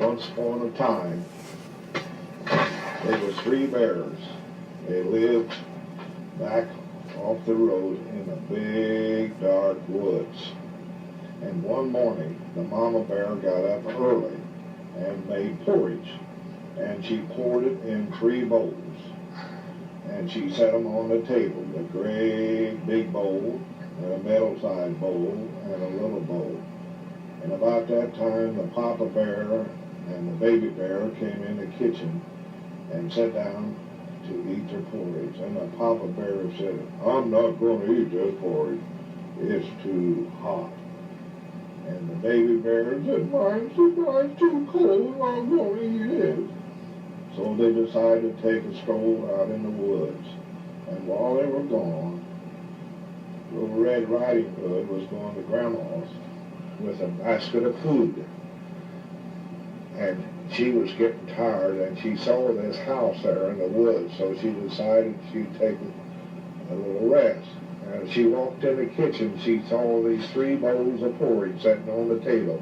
once upon a time, there was 3 bears. They lived back off the road in the big dark woods. And one morning, the mama bear got up early and made porridge. And she poured it in 3 bowls. And she set them on the table, a great big bowl, and a middle-sized bowl, and a little bowl. And about that time, the papa bear and the baby bear came in the kitchen and sat down to eat their porridge. And the papa bear said, "I'm not going to eat this porridge. It's too hot." And the baby bear said, mine's too cold. I'm going to eat it." So they decided to take a stroll out in the woods. And while they were gone, Little Red Riding Hood was going to Grandma's with a basket of food. And she was getting tired, and she saw this house there in the woods, so she decided she'd take a little rest. And she walked in the kitchen, she saw these 3 bowls of porridge sitting on the table.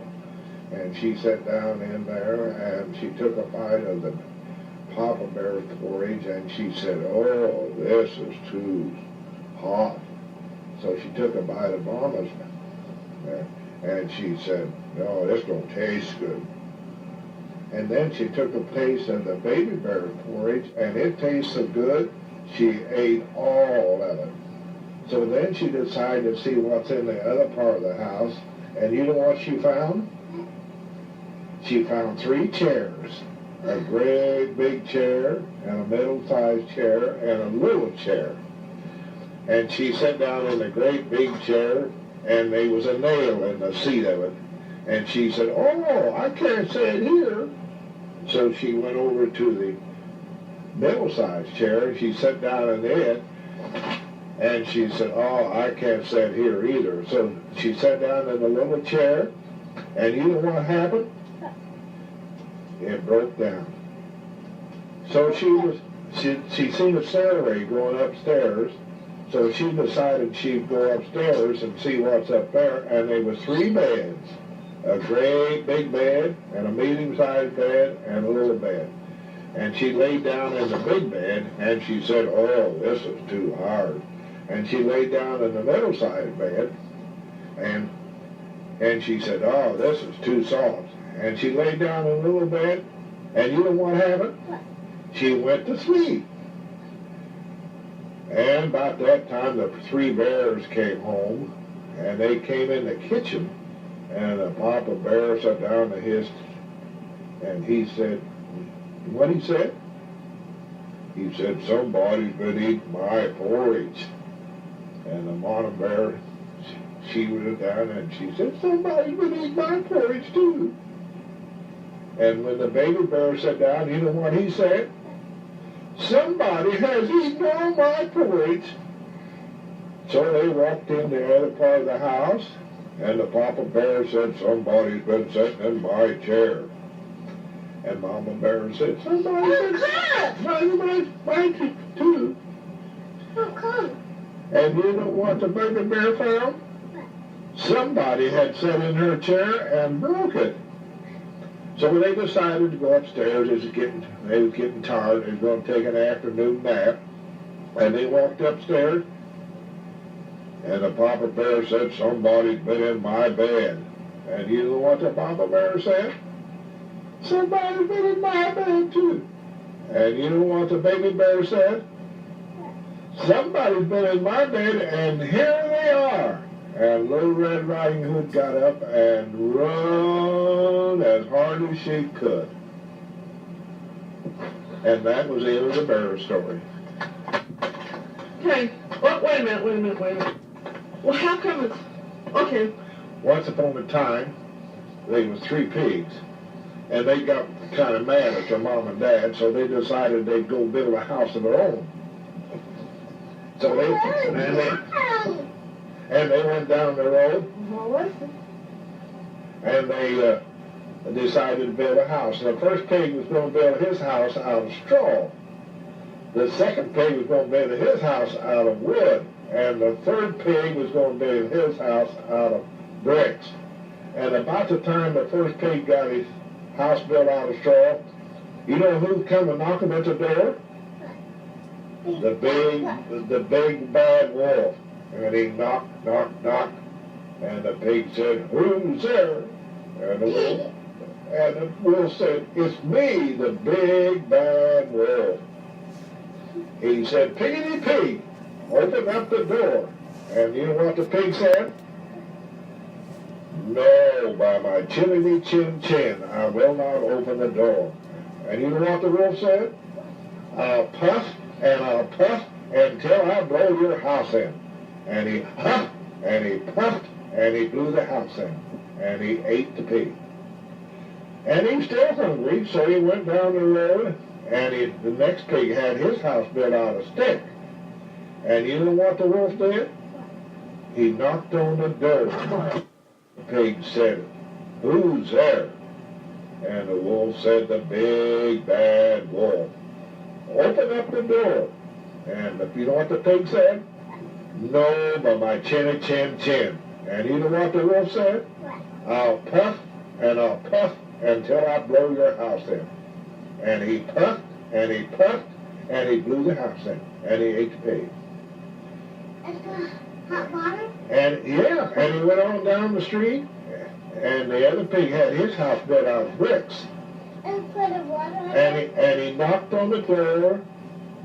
And she sat down in there, and she took a bite of the papa bear's porridge, and she said, "Oh, this is too hot." So she took a bite of Mama's, and she said, "No, this don't taste good." And then she took a taste of the baby bear's porridge, and it tasted good. She ate all of it. So then she decided to see what's in the other part of the house, and you know what she found? She found 3 chairs, a great big chair, and a middle-sized chair, and a little chair. And she sat down in the great big chair, and there was a nail in the seat of it. And she said, "Oh, I can't sit here." So she went over to the middle-sized chair, and she sat down in it, and she said, "Oh, I can't sit here either." So she sat down in the little chair, and you know what happened? It broke down. So she seen a stairway going upstairs, so she decided she'd go upstairs and see what's up there, and there was 3 beds. A great big bed, and a medium-sized bed, and a little bed. And she laid down in the big bed, and she said, "Oh, this is too hard." And she laid down in the middle-sized bed, and she said, "Oh, this is too soft." And she laid down in the little bed, and you know what happened? She went to sleep. And about that time, the 3 bears came home, and they came in the kitchen, and the papa bear sat down to his, and he said, what he said? He said, "Somebody's been eating my porridge." And the mama bear, she was down, and she said, "Somebody's been eating my porridge too." And when the baby bear sat down, you know what he said? "Somebody has eaten all my porridge." So they walked in the other part of the house, and the papa bear said, "Somebody's been sitting in my chair." And mama bear said, "Somebody's been mine too." How come? And you know what the baby bear found? Somebody had sat in her chair and broke it. So they decided to go upstairs. They was getting tired. They was going to take an afternoon nap. And they walked upstairs. And the papa bear said, "Somebody's been in my bed." And you know what the papa bear said? "Somebody's been in my bed too." And you know what the baby bear said? "Somebody's been in my bed, and here they are." And Little Red Riding Hood got up and run as hard as she could. And that was the end of the bear story. Okay. Well, wait a minute. Well, how come it's... Okay. Once upon a time, there was 3 pigs. And they got kind of mad at their mom and dad, so they decided they'd go build a house of their own. So they went down the road, and they decided to build a house. And the first pig was going to build his house out of straw. The second pig was going to build his house out of wood. And the third pig was going to build his house out of bricks. And about the time the first pig got his house built out of straw. You know who's coming knocking at the door? The big bad wolf. And he knock, knock, knock. And the pig said, "Who's there?" And the wolf said, "It's me, the big bad wolf." He said, "Piggity pig, open up the door." And you know what the pig said? "No, by my chinny chin chin, I will not open the door." And you know what the wolf said? "I'll puff until I blow your house in." And he huffed and he puffed and he blew the house in. And he ate the pig. And he was still hungry, so he went down the road, and the next pig had his house built out of stick. And you know what the wolf did? He knocked on the door. The pig said, "Who's there?" And the wolf said, "The big bad wolf. Open up the door." And you know what the pig said? "No, but my chinny chin chin." And you know what the wolf said? "I'll puff until I blow your house in." And he puffed and he puffed and he blew the house in. And he ate the pig. Hot water? And yeah, and he went on down the street, and the other pig had his house built out of bricks. And put the water on And he knocked on the door,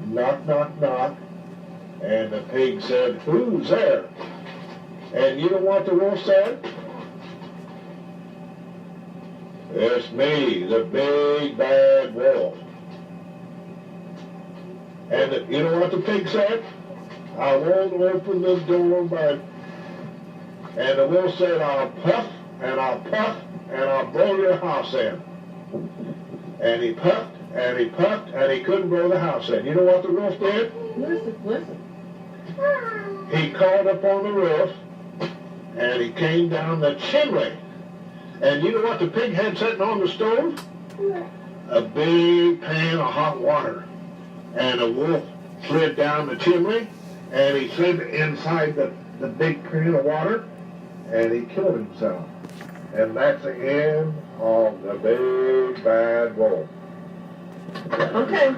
knock, knock, knock, and the pig said, "Who's there?" And you know what the wolf said? "It's me, the big bad wolf." And you know what the pig said? "I won't open the door, but..." And the wolf said, "I'll puff and I'll blow your house in." And he puffed and he couldn't blow the house in. You know what the wolf did? Listen. He crawled up on the roof and he came down the chimney. And you know what the pig had sitting on the stove? A big pan of hot water. And the wolf slid down the chimney and he slid inside the big pan of water and he killed himself. And that's the end of the big bad wolf. Okay.